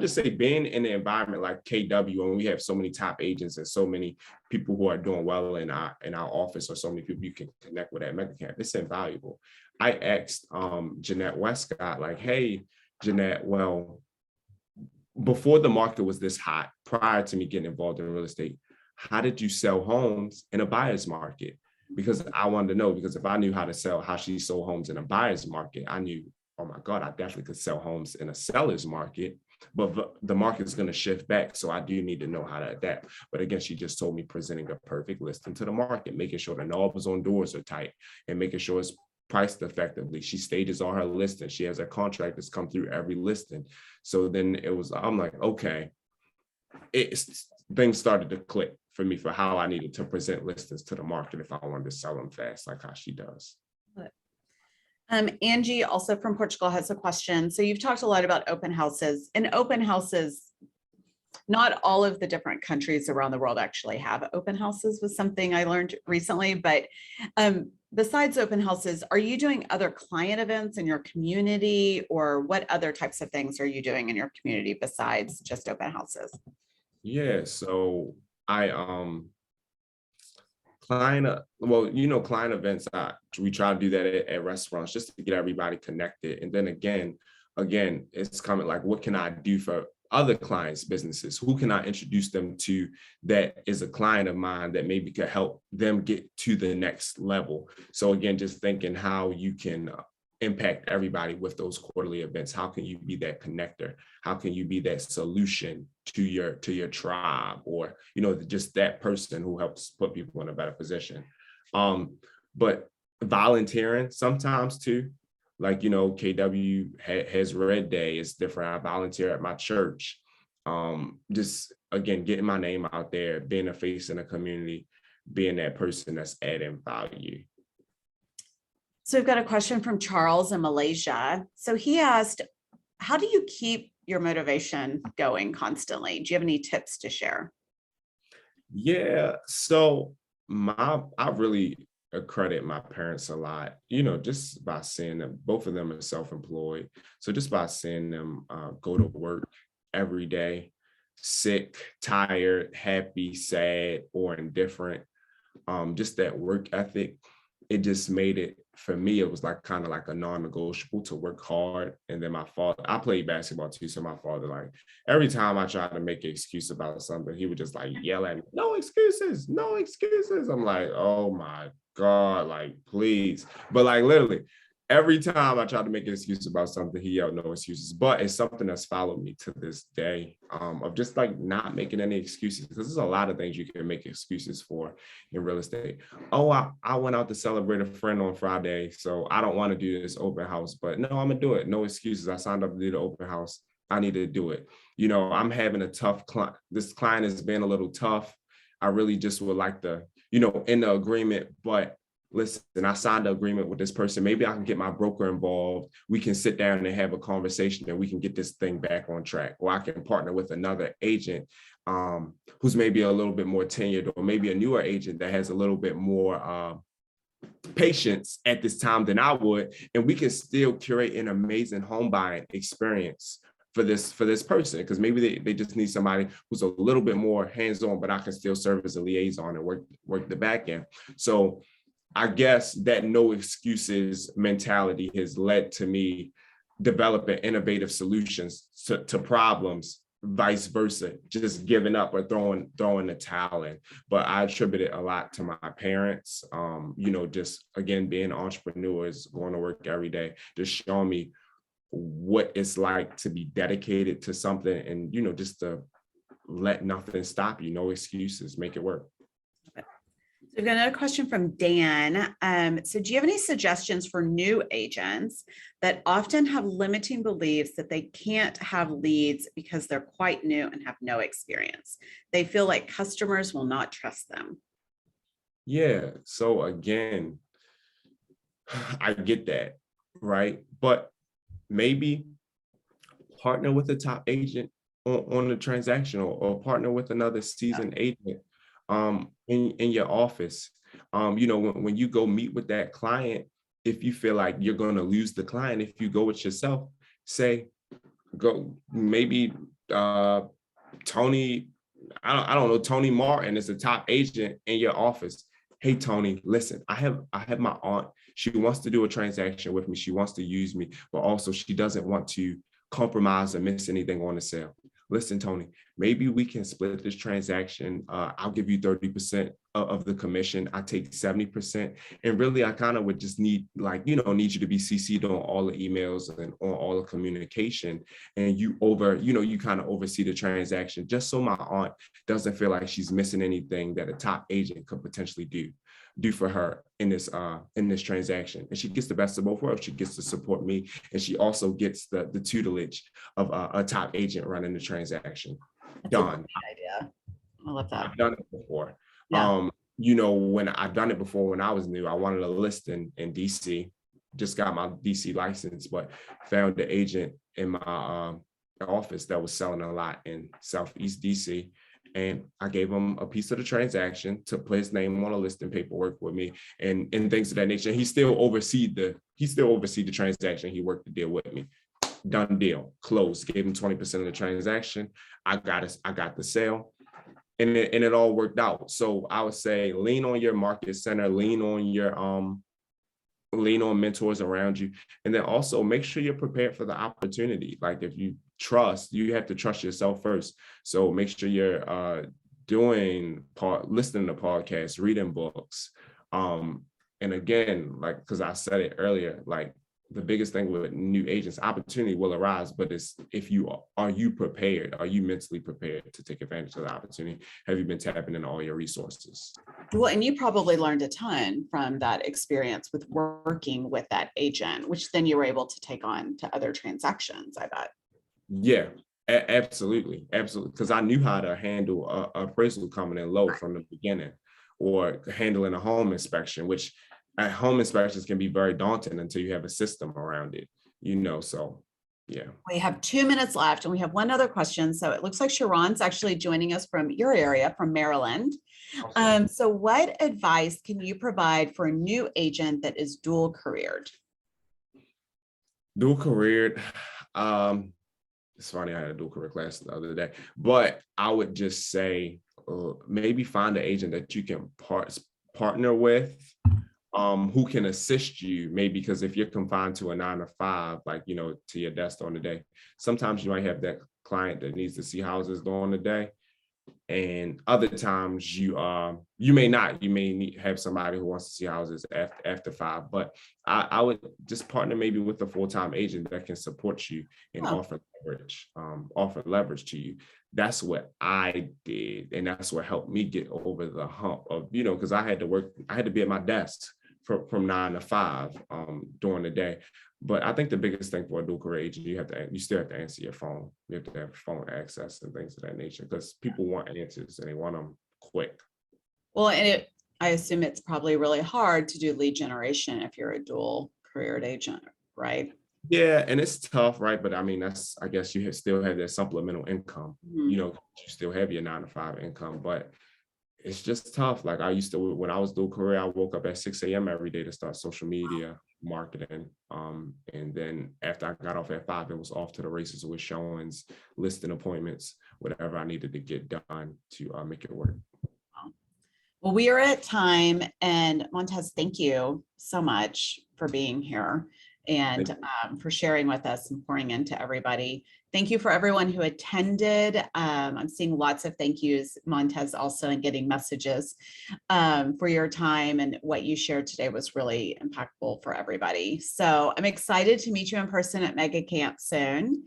just say being in an environment like KW, and we have so many top agents and so many people who are doing well in our office, or so many people you can connect with at MegaCamp, it's invaluable. I asked Jeanette Westcott, like, hey, Jeanette, well, before the market was this hot, prior to me getting involved in real estate, how did you sell homes in a buyer's market? Because I wanted to know, because if I knew how she sold homes in a buyer's market, I knew, oh my God, I definitely could sell homes in a seller's market, but the market's going to shift back. So I do need to know how to adapt. But again, she just told me presenting a perfect listing to the market, making sure the knobs on doors are tight and making sure it's priced effectively. She stages all her listing. She has a contract that's come through every listing. So then I'm like, okay, things started to click for me for how I needed to present listings to the market if I wanted to sell them fast, like how she does. Angie, also from Portugal, has a question. So you've talked a lot about open houses, and open houses, not all of the different countries around the world actually have open houses, was something I learned recently. But besides open houses, are you doing other client events in your community, or what other types of things are you doing in your community besides just open houses? Yeah, so I client events, we try to do that at restaurants just to get everybody connected. And then again, it's coming like, what can I do for other clients' businesses? Who can I introduce them to that is a client of mine that maybe could help them get to the next level? So again, just thinking how you can impact everybody with those quarterly events? How can you be that connector? How can you be that solution to your tribe, or just that person who helps put people in a better position? But volunteering sometimes too, like KW has Red Day. It's different. I volunteer at my church. Just again, getting my name out there, being a face in the community, being that person that's adding value. So we've got a question from Charles in Malaysia. So he asked, how do you keep your motivation going constantly? Do you have any tips to share? Yeah, so I really credit my parents a lot, just by seeing them. Both of them are self-employed. So just by seeing them go to work every day, sick, tired, happy, sad, or indifferent, just that work ethic, it just made it, for me, it was like kind of like a non-negotiable to work hard. And then my father, I played basketball too. So my father, like every time I tried to make an excuse about something, he would just like yell at me, no excuses, no excuses. I'm like, oh my God, like, please. But like literally, every time I tried to make an excuse about something, he yelled no excuses. But it's something that's followed me to this day, of just like not making any excuses, because there's a lot of things you can make excuses for in real estate. Oh, I went out to celebrate a friend on Friday, so I don't want to do this open house, but no, I'm gonna do it. No excuses. I signed up to do the open house. I need to do it. I'm having a tough client. This client has been a little tough. I really just would like to, in the agreement, but listen, I signed an agreement with this person. Maybe I can get my broker involved. We can sit down and have a conversation and we can get this thing back on track. Or I can partner with another agent who's maybe a little bit more tenured, or maybe a newer agent that has a little bit more patience at this time than I would. And we can still curate an amazing home buying experience for this person, because maybe they just need somebody who's a little bit more hands-on, but I can still serve as a liaison and work the back end. So I guess that no excuses mentality has led to me developing innovative solutions to problems, vice versa, just giving up or throwing the towel in. But I attribute it a lot to my parents, just again, being entrepreneurs, going to work every day, just showing me what it's like to be dedicated to something, and, just to let nothing stop you, no excuses, make it work. We've got another question from Dan. So do you have any suggestions for new agents that often have limiting beliefs that they can't have leads because they're quite new and have no experience? They feel like customers will not trust them. Yeah. So again, I get that, right? But maybe partner with a top agent on the transaction, or partner with another seasoned agent in your office. When you go meet with that client, if you feel like you're going to lose the client, if you go with yourself, say, go, maybe Tony, I don't know, Tony Martin is a top agent in your office. Hey, Tony, listen, I have my aunt. She wants to do a transaction with me. She wants to use me, but also she doesn't want to compromise or miss anything on the sale. Listen, Tony, maybe we can split this transaction. I'll give you 30% of the commission. I take 70%. And really, I kind of would just need you to be CC'd on all the emails and on all the communication. And you kind of oversee the transaction, just so my aunt doesn't feel like she's missing anything that a top agent could potentially do for her in this transaction. And she gets the best of both worlds. She gets to support me, and she also gets the tutelage of a top agent running the transaction. That's Done. a great idea. I love that. I've done it before. Yeah. When I've done it before, when I was new, I wanted a listing in DC, just got my DC license, but found the agent in my office that was selling a lot in Southeast DC. And I gave him a piece of the transaction to put his name on a listing paperwork with me and things of that nature. He still oversee the transaction. He worked the deal with me. Done deal, closed. Gave him 20% of the transaction. I got the sale, and it all worked out. So I would say lean on your market center, lean on mentors around you, and then also make sure you're prepared for the opportunity. Like, if you have to trust yourself first. So make sure you're listening to podcasts, reading books. And again, like, because I said it earlier, like, the biggest thing with new agents, opportunity will arise, but it's if you are you prepared? Are you mentally prepared to take advantage of the opportunity? Have you been tapping into all your resources? Well, and you probably learned a ton from that experience with working with that agent, which then you were able to take on to other transactions, I bet. Yeah, absolutely, absolutely. Because I knew how to handle a appraisal coming in low from the beginning, or handling a home inspection, which home inspections can be very daunting until you have a system around it. So yeah. We have 2 minutes left and we have one other question. So it looks like Sharon's actually joining us from your area, from Maryland. Awesome. So what advice can you provide for a new agent that is dual careered? Dual career. It's funny, I had a dual career class the other day, but I would just say maybe find an agent that you can partner with, who can assist you, maybe, because if you're confined to a 9 to 5, like, to your desk during the day, sometimes you might have that client that needs to see houses during the day. And other times you may not, you may have somebody who wants to see houses after 5, but I would just partner maybe with a full-time agent that can support you and offer leverage to you. That's what I did, and that's what helped me get over the hump of, because I had to be at my desk from 9 to 5 during the day. But I think the biggest thing for a dual career agent, you still have to answer your phone. You have to have phone access and things of that nature, because people want answers and they want them quick. Well, and I assume it's probably really hard to do lead generation if you're a dual careered agent, right? Yeah, and it's tough, right? But I mean, I guess you still have that supplemental income. Mhm. You still have your 9 to 5 income, but it's just tough. Like I used to, when I was dual career, I woke up at 6 a.m. every day to start social media marketing. And then after I got off at 5, it was off to the races with showings, listing appointments, whatever I needed to get done to make it work. Well, we are at time, and Montez, thank you so much for being here and for sharing with us and pouring into everybody. Thank you for everyone who attended. I'm seeing lots of thank yous, Montez, also, and getting messages for your time, and what you shared today was really impactful for everybody. So I'm excited to meet you in person at Mega Camp soon.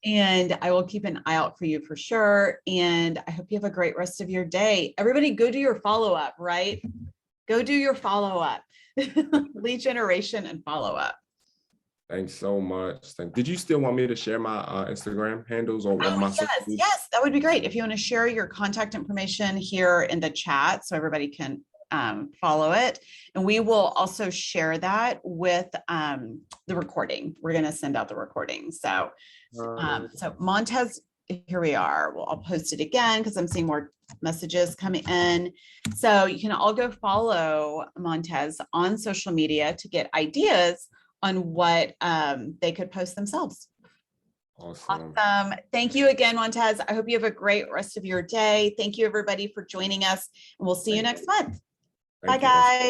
And I will keep an eye out for you for sure. And I hope you have a great rest of your day. Everybody go do your follow-up, right? Go do your follow-up. Lead generation and follow-up. Thanks so much. Did you still want me to share my Instagram handles or my Yes, that would be great. If you want to share your contact information here in the chat so everybody can follow it. And we will also share that with the recording. We're going to send out the recording. So Montez, here we are. Well, I'll post it again because I'm seeing more messages coming in. So you can all go follow Montez on social media to get ideas on what they could post themselves. Awesome. Thank you again, Montez. I hope you have a great rest of your day. Thank you, everybody, for joining us, and we'll see you next month. Bye, guys.